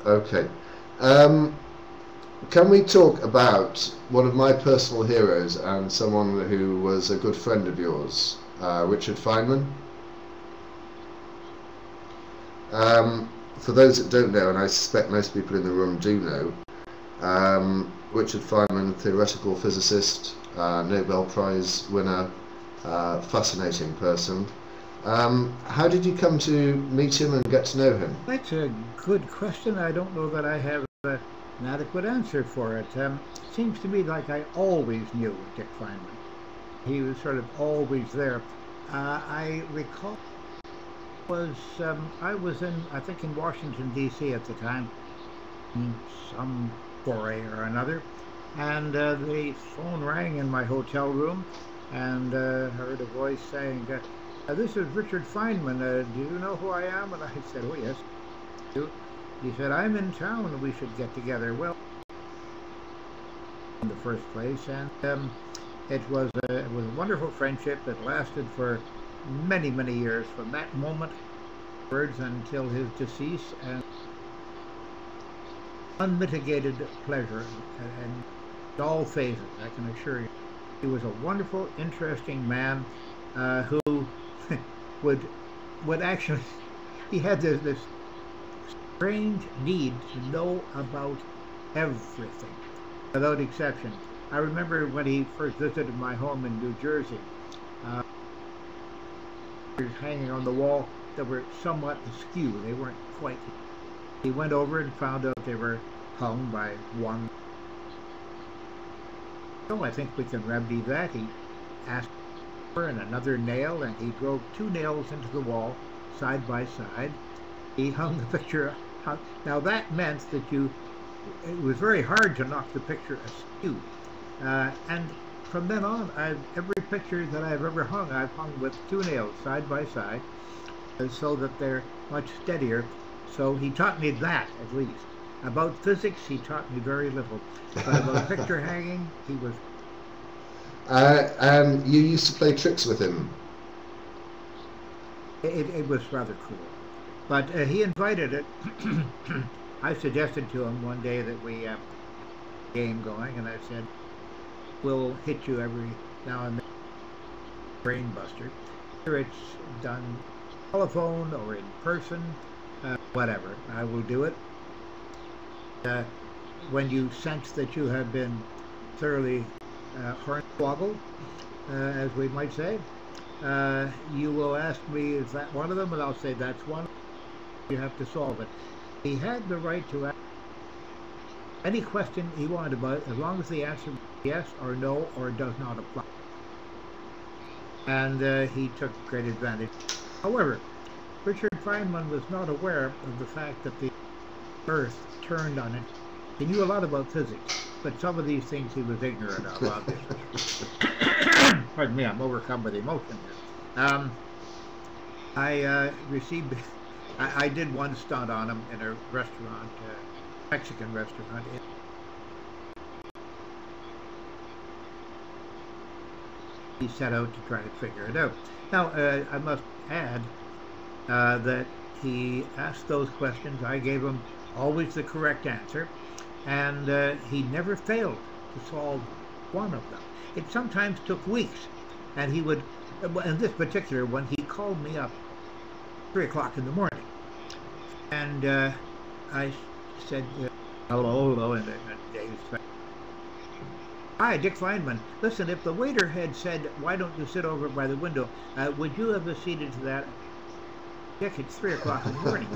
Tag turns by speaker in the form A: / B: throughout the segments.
A: Okay. Can we talk about one of my personal heroes and someone who was a good friend of yours, Richard Feynman? For those that don't know, and I suspect most people in the room do know, Richard Feynman, theoretical physicist, Nobel Prize winner, fascinating person. How did you come to meet him and get to know him?
B: That's a good question. I don't know that I have an adequate answer for it. It seems to me like I always knew Dick Feynman. He was sort of always there. I recall I was I think in Washington D.C. at the time, in some foray or another, and the phone rang in my hotel room, and heard a voice saying, "This is Richard Feynman. Do you know who I am?" And I said, "Oh yes." He said, "I'm in town and we should get together." Well, in the first place, and it was a wonderful friendship that lasted for many, many years from that moment onwards until his decease, and unmitigated pleasure and all phases, I can assure you. He was a wonderful, interesting man who would actually, he had this strange need to know about everything, without exception. I remember when he first visited my home in New Jersey, hanging on the wall that were somewhat askew. They weren't quite. He went over and found out they were hung by one. So I think we can remedy that. He asked for another nail, and he drove 2 nails into the wall side by side. He hung the picture. Now that meant that it was very hard to knock the picture askew. And from then on, every picture that I've ever hung, I've hung with 2 nails side by side, so that they're much steadier. So he taught me that, at least. About physics, he taught me very little. But about picture hanging, he was...
A: And you used to play tricks with him?
B: It was rather cool. But he invited it. I suggested to him one day that we have a game going, and I said, "We'll hit you every now and then, brain buster. Whether it's done telephone or in person, whatever, I will do it. When you sense that you have been thoroughly hornswoggled, as we might say, you will ask me, is that one of them? And I'll say, that's one. You have to solve it." He had the right to ask any question he wanted about it, as long as the answer was yes or no or does not apply. And he took great advantage. However, Richard Feynman was not aware of the fact that the Earth turned on it. He knew a lot about physics, but some of these things he was ignorant of, obviously. Pardon me, I'm overcome with emotion here. I did one stunt on him in a restaurant, Mexican restaurant. He set out to try to figure it out. Now, I must add that he asked those questions. I gave him always the correct answer, and he never failed to solve one of them. It sometimes took weeks, and he would, in this particular one, he called me up 3 o'clock in the morning, and I said, hello, and Dave's, "Hi, Dick Feynman. Listen, if the waiter had said, 'Why don't you sit over by the window,' would you have acceded to that?" "Dick, it's 3 o'clock in the morning."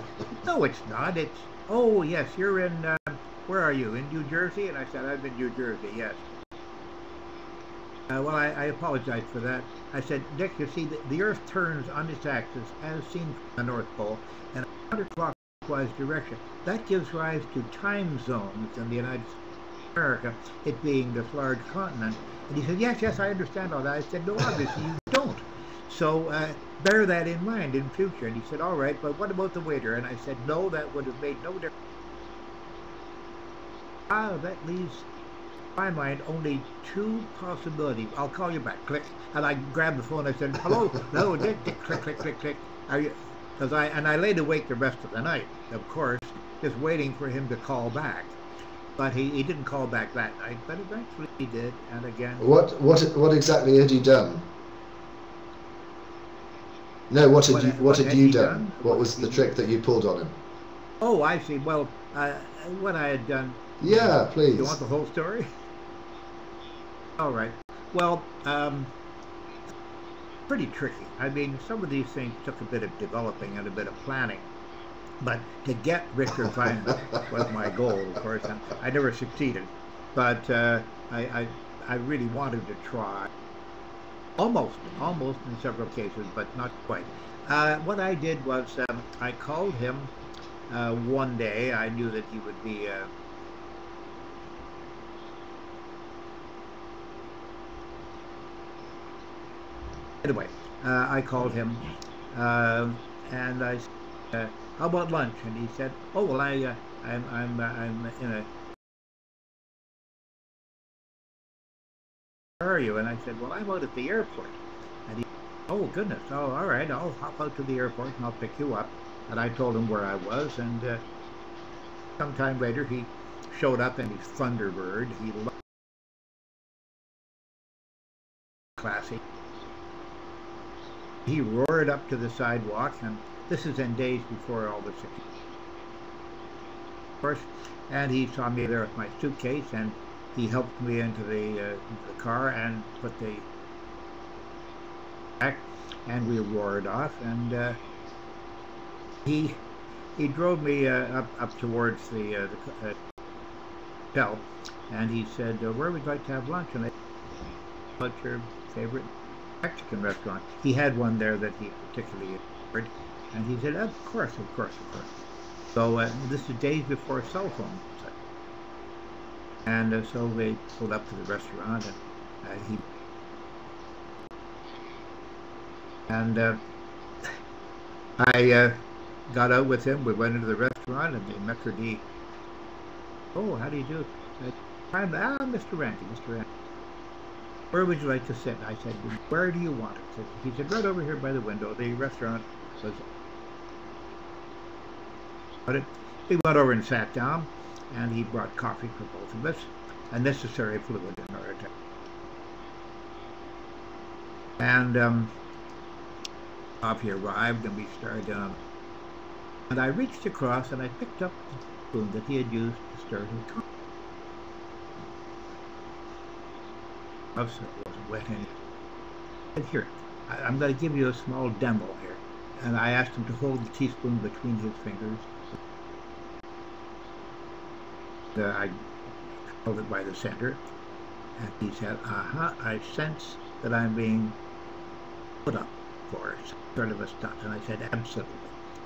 B: "No, it's not. It's, oh, yes, you're in, where are you, in New Jersey?" And I said, "I'm in New Jersey, yes." Well, I apologize for that. I said, "Dick, you see, the Earth turns on its axis as seen from the North Pole in a counterclockwise direction. That gives rise to time zones in the United States of America, it being this large continent." And he said, yes, I understand all that." I said, "No, obviously you don't. So bear that in mind in future." And he said, "All right, but what about the waiter?" And I said, "No, that would have made no difference." That leaves, in my mind, only 2 possibilities. "I'll call you back." Click. And I grabbed the phone. I said, "Hello, no, Dick, Dick." Click, click, click, click. Are you? Because I laid awake the rest of the night, of course, just waiting for him to call back. But he didn't call back that night, but eventually he did, and again...
A: What exactly had you done? No, what had you done? What was the trick that you pulled on him?
B: Oh, I see. Well, what I had done...
A: Yeah, please.
B: You want the whole story? All right. Well, pretty tricky. I mean, some of these things took a bit of developing and a bit of planning. But to get Richard Feynman was my goal, of course. And I never succeeded. But I really wanted to try. Almost in several cases, but not quite. What I did was I called him one day. I knew that he would be... Anyway, I called him, and I said, "How about lunch?" And he said, "Oh well, I'm in a." Where are you? And I said, "Well, I'm out at the airport." And he, "Oh goodness! Oh, all right. I'll hop out to the airport and I'll pick you up." And I told him where I was, and sometime later he showed up in his Thunderbird. He loved classy. He roared up to the sidewalk, and this is in days before all this, of course. And he saw me there with my suitcase, and he helped me into the car and put the back, and we roared off. And he drove me up towards the hotel, and he said, "Where would you like to have lunch?" And I said, "What's your favorite Mexican restaurant?" He had one there that he particularly enjoyed, and he said, of course. So this is days before cell phones, and so they pulled up to the restaurant, and I got out with him. We went into the restaurant, and the maitre d', "Oh, how do you do?" I'm Mr. Randi, Mr. Randi. "Where would you like to sit?" I said, "Where do you want it?" He said, "Right over here by the window." The restaurant was... But we went over and sat down, and he brought coffee for both of us, and necessary fluid in order to... And coffee arrived, and we started down. And I reached across, and I picked up the spoon that he had used to stir his coffee. So it wasn't wet anymore. And here, I'm going to give you a small demo here. And I asked him to hold the teaspoon between his fingers. I held it by the center. And he said, I sense that I'm being put up for some sort of a stunt. And I said, absolutely.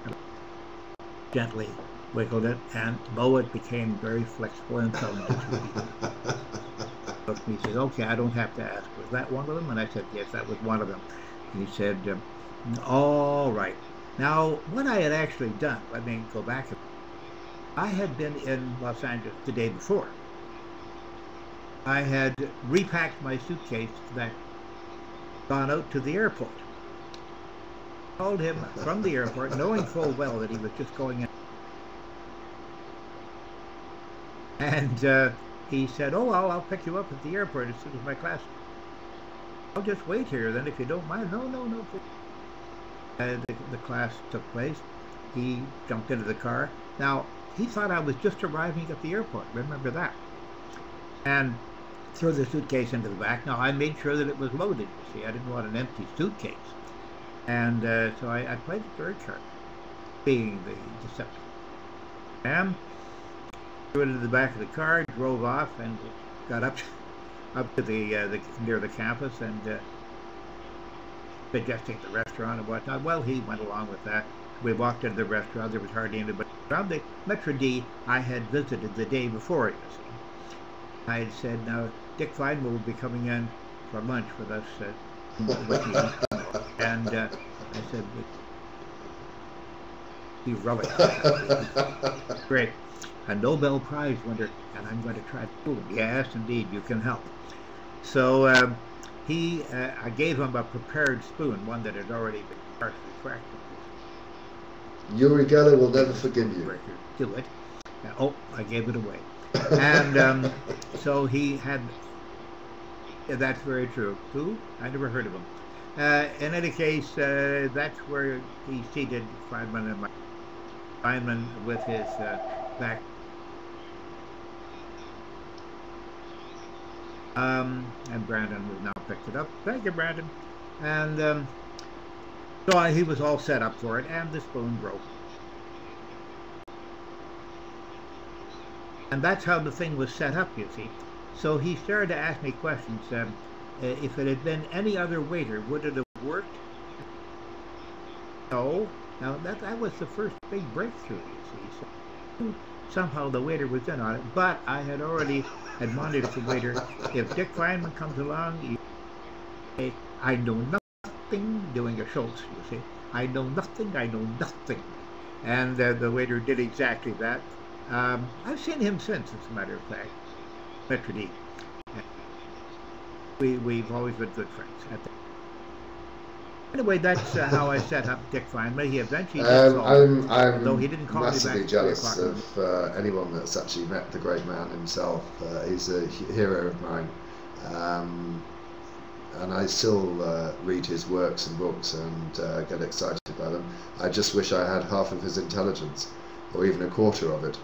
B: And I gently wiggled it, and lo, it became very flexible and fell into two. He said, "Okay, I don't have to ask. Was that one of them?" And I said, "Yes, that was one of them." And he said, "All right." Now, what I had actually done, let me go back. I had been in Los Angeles the day before. I had repacked my suitcase that gone out to the airport. Called him from the airport, knowing full well that he was just going in. And he said, "Oh, I'll pick you up at the airport as soon as my class. I'll just wait here then if you don't mind." No. The class took place. He jumped into the car. Now, he thought I was just arriving at the airport. Remember that. And threw the suitcase into the back. Now, I made sure that it was loaded. You see, I didn't want an empty suitcase. And so I played it very carefully, being the deceptive. And threw it into the back of the car, drove off, and got up to the near the campus, and suggesting the restaurant and whatnot. Well, he went along with that. We walked into the restaurant. There was hardly anybody around. The maitre d' I had visited the day before, you see. I had said, "Now, Dick Feynman will be coming in for lunch with us." And I said, "You relish." Great. A Nobel Prize winner, and I'm going to try to fool him. Yes, indeed, you can help. So I gave him a prepared spoon, one that had already been partially cracked.
A: Uri Geller will never forgive you.
B: Do it. Oh, I gave it away. And so he had, yeah, that's very true. Who? I never heard of him. In any case, that's where he seated Feynman and Feynman with his back. And Brandon has now picked it up. Thank you, Brandon. And so he was all set up for it, and the spoon broke. And that's how the thing was set up, you see. So he started to ask me questions. If it had been any other waiter, would it have worked? No. Now, that was the first big breakthrough, you see. So somehow the waiter was in on it, but I had already admonished the waiter, if Dick Feynman comes along, you say, I know nothing, doing a Schultz, you see. I know nothing, I know nothing. And the waiter did exactly that. I've seen him since, as a matter of fact. Richard E. We've always been good friends. Anyway, that's how I set up Dick Feynman. He eventually did although he didn't call me back.
A: I'm massively jealous of anyone that's actually met the great man himself. He's a hero of mine. And I still read his works and books and get excited about them. I just wish I had half of his intelligence, or even a quarter of it.